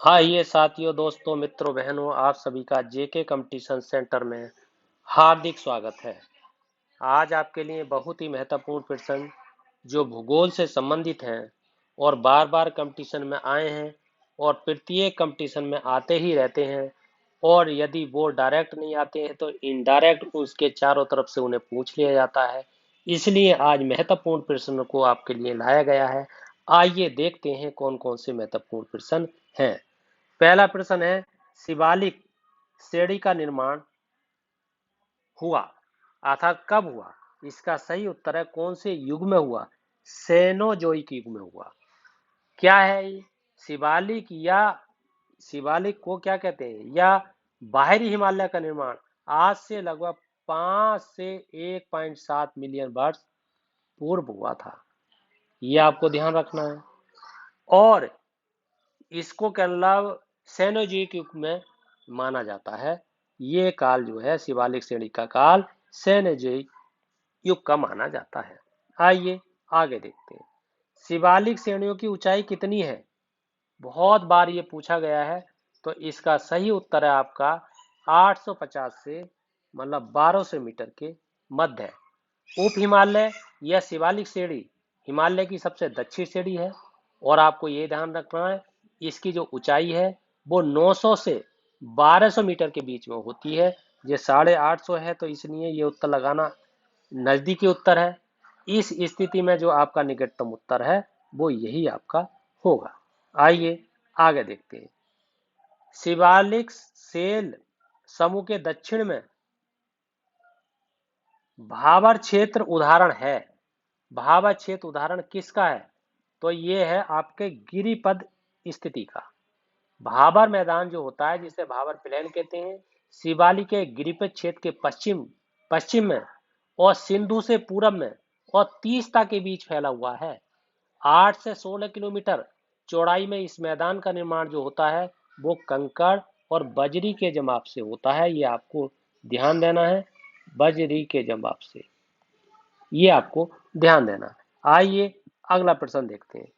हाँ, ये साथियों, दोस्तों, मित्रों, बहनों, आप सभी का जेके कंपटीशन सेंटर में हार्दिक स्वागत है। आज आपके लिए बहुत ही महत्वपूर्ण प्रश्न जो भूगोल से संबंधित हैं और बार बार कंपटीशन में आए हैं और प्रत्येक कंपटीशन में आते ही रहते हैं, और यदि वो डायरेक्ट नहीं आते हैं तो इनडायरेक्ट उसके चारों तरफ से उन्हें पूछ लिया जाता है। इसलिए आज महत्वपूर्ण प्रश्न को आपके लिए लाया गया है। आइए देखते हैं कौन कौन से महत्वपूर्ण प्रश्न हैं। पहला प्रश्न है, शिवालिक श्रेणी का निर्माण हुआ अर्थात कब हुआ? इसका सही उत्तर है कौन से युग में हुआ? सेनोजोइक युग में हुआ। क्या है ये? शिवालिक या शिवालिक को क्या कहते हैं? या बाहरी हिमालय का निर्माण आज से लगभग 5 से 1.7 मिलियन वर्ष पूर्व हुआ था। ये आपको ध्यान रखना है। और इसको मतलब सेनोजोइक युग में माना जाता है। ये काल जो है शिवालिक श्रेणी का काल सेनोजोइक युग का माना जाता है। आइए आगे देखते हैं। शिवालिक श्रेणियों की ऊंचाई कितनी है? बहुत बार ये पूछा गया है। तो इसका सही उत्तर है आपका 850 से 1200 मीटर के मध्य है। उप हिमालय या शिवालिक श्रेणी हिमालय की सबसे दक्षिण श्रेणी है। और आपको ये ध्यान रखना है, इसकी जो ऊंचाई है वो 900 से 1200 मीटर के बीच में होती है। ये 850 है, तो इसलिए ये उत्तर लगाना नजदीकी उत्तर है। इस स्थिति में जो आपका निकटतम उत्तर है वो यही आपका होगा। आइए आगे देखते हैं। शिवालिक सेल समूह के दक्षिण में भाबर क्षेत्र उदाहरण है। भाबर क्षेत्र उदाहरण किसका है? तो ये है आपके गिरिपद स्थिति का। भाबर मैदान जो होता है जिसे भाबर प्लेन कहते हैं, शिवालिक के गिरिपद क्षेत्र के पश्चिम पश्चिम में और सिंधु से पूरब में और तीस्ता के बीच फैला हुआ है। 8 से 16 किलोमीटर चौड़ाई में इस मैदान का निर्माण जो होता है वो कंकड़ और बजरी के जमाव से होता है। ये आपको ध्यान देना है, बजरी के जमाव से, ये आपको ध्यान देना है। आइए अगला प्रश्न देखते हैं।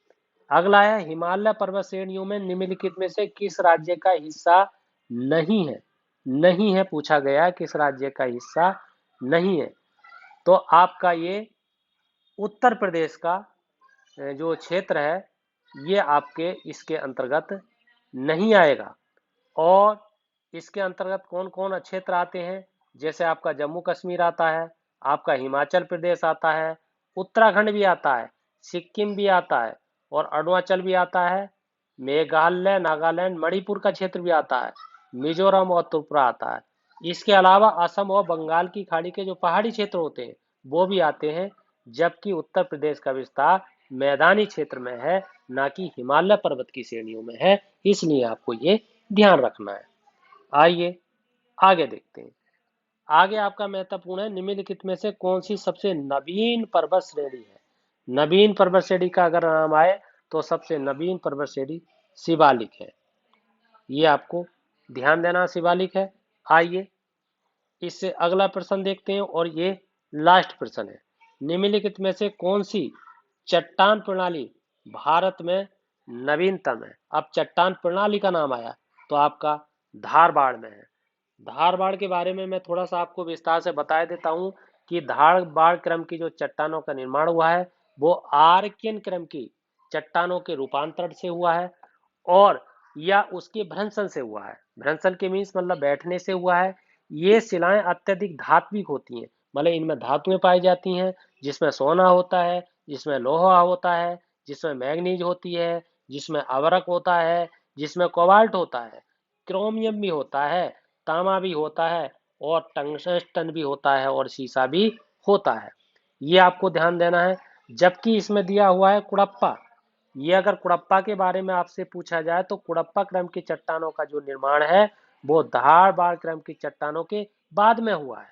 अगला है, हिमालय पर्वत श्रेणियों में निम्नलिखित में से किस राज्य का हिस्सा नहीं है? नहीं है पूछा गया, किस राज्य का हिस्सा नहीं है? तो आपका ये उत्तर प्रदेश का जो क्षेत्र है ये आपके इसके अंतर्गत नहीं आएगा। और इसके अंतर्गत कौन कौन क्षेत्र आते हैं? जैसे आपका जम्मू कश्मीर आता है, आपका हिमाचल प्रदेश आता है, उत्तराखंड भी आता है, सिक्किम भी आता है और अरुणाचल भी आता है, मेघालय, नागालैंड, मणिपुर का क्षेत्र भी आता है, मिजोरम और त्रिपुरा आता है। इसके अलावा असम और बंगाल की खाड़ी के जो पहाड़ी क्षेत्र होते हैं वो भी आते हैं। जबकि उत्तर प्रदेश का विस्तार मैदानी क्षेत्र में है, ना कि हिमालय पर्वत की श्रेणियों में है। इसलिए आपको ये ध्यान रखना है। आइए आगे देखते हैं। आगे आपका महत्वपूर्ण है, निम्नलिखित में से कौन सी सबसे नवीन पर्वत श्रेणी है? नवीन पर्वत श्रेणी का अगर नाम आए तो सबसे नवीन पर्वत श्रेणी शिवालिक है। ये आपको ध्यान देना, शिवालिक है। आइए इससे अगला प्रश्न देखते हैं और ये लास्ट प्रश्न है। निम्नलिखित में से कौन सी चट्टान प्रणाली भारत में नवीनतम है? अब चट्टान प्रणाली का नाम आया तो आपका धारबाड़ में है। धारबाड़ के बारे में मैं थोड़ा सा आपको विस्तार से बता देता हूं कि धारबाड़ क्रम की जो चट्टानों का निर्माण हुआ है वो आर्कियन क्रम की चट्टानों के रूपांतरण से हुआ है, और या उसके भ्रंशन से हुआ है। भ्रंशन के मीन्स बैठने से हुआ है। ये शिलाएं अत्यधिक धात्विक होती हैं, इनमें धातुएं पाई जाती हैं, जिसमें सोना होता है, जिसमें लोहा होता है, जिसमें मैग्नीज होती है, जिसमें अवरक होता है, जिसमें कोबाल्ट होता है, क्रोमियम भी होता है, तांबा भी होता है और टंगस्टन भी होता है और शीशा भी होता है। ये आपको ध्यान देना है। जबकि इसमें दिया हुआ है कुड़प्पा। ये अगर कुड़प्पा के बारे में आपसे पूछा जाए तो कुड़प्पा क्रम की चट्टानों का जो निर्माण है वो धारबाड़ क्रम की चट्टानों के बाद में हुआ है।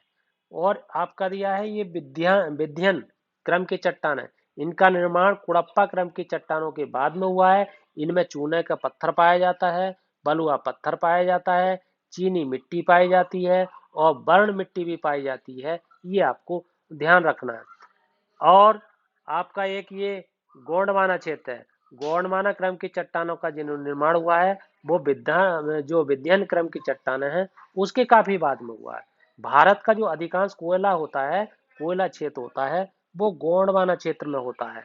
और आपका दिया है ये विध्यन क्रम की चट्टान है, इनका निर्माण कुड़प्पा क्रम की चट्टानों के बाद में हुआ है। इनमें चूने का पत्थर पाया जाता है, बलुआ पत्थर पाया जाता है, चीनी मिट्टी पाई जाती है और बर्न मिट्टी भी पाई जाती है। ये आपको ध्यान रखना है। और आपका एक ये गोंडवाना क्षेत्र है। गोंडवाना क्रम की चट्टानों का जो निर्माण हुआ है वो जो विध्यन क्रम की चट्टानें हैं उसके काफी बाद में हुआ है। भारत का जो अधिकांश कोयला होता है, कोयला क्षेत्र होता है, वो गोंडवाना क्षेत्र में होता है।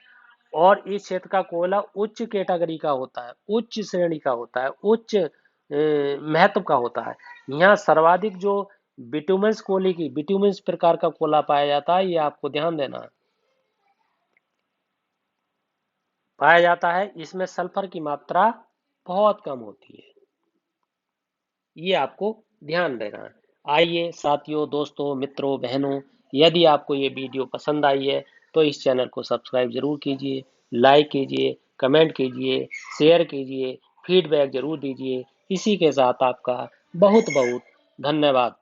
और इस क्षेत्र का कोयला उच्च कैटेगरी का होता है, उच्च श्रेणी का होता है, उच्च महत्व का होता है। यहाँ सर्वाधिक जो बिटुमेंस प्रकार का कोयला पाया जाता है, ये आपको ध्यान देना है, पाया जाता है। इसमें सल्फर की मात्रा बहुत कम होती है, ये आपको ध्यान देना है। आइए साथियों, दोस्तों, मित्रों, बहनों, यदि आपको ये वीडियो पसंद आई है तो इस चैनल को सब्सक्राइब जरूर कीजिए, लाइक कीजिए, कमेंट कीजिए, शेयर कीजिए, फीडबैक जरूर दीजिए। इसी के साथ आपका बहुत बहुत धन्यवाद।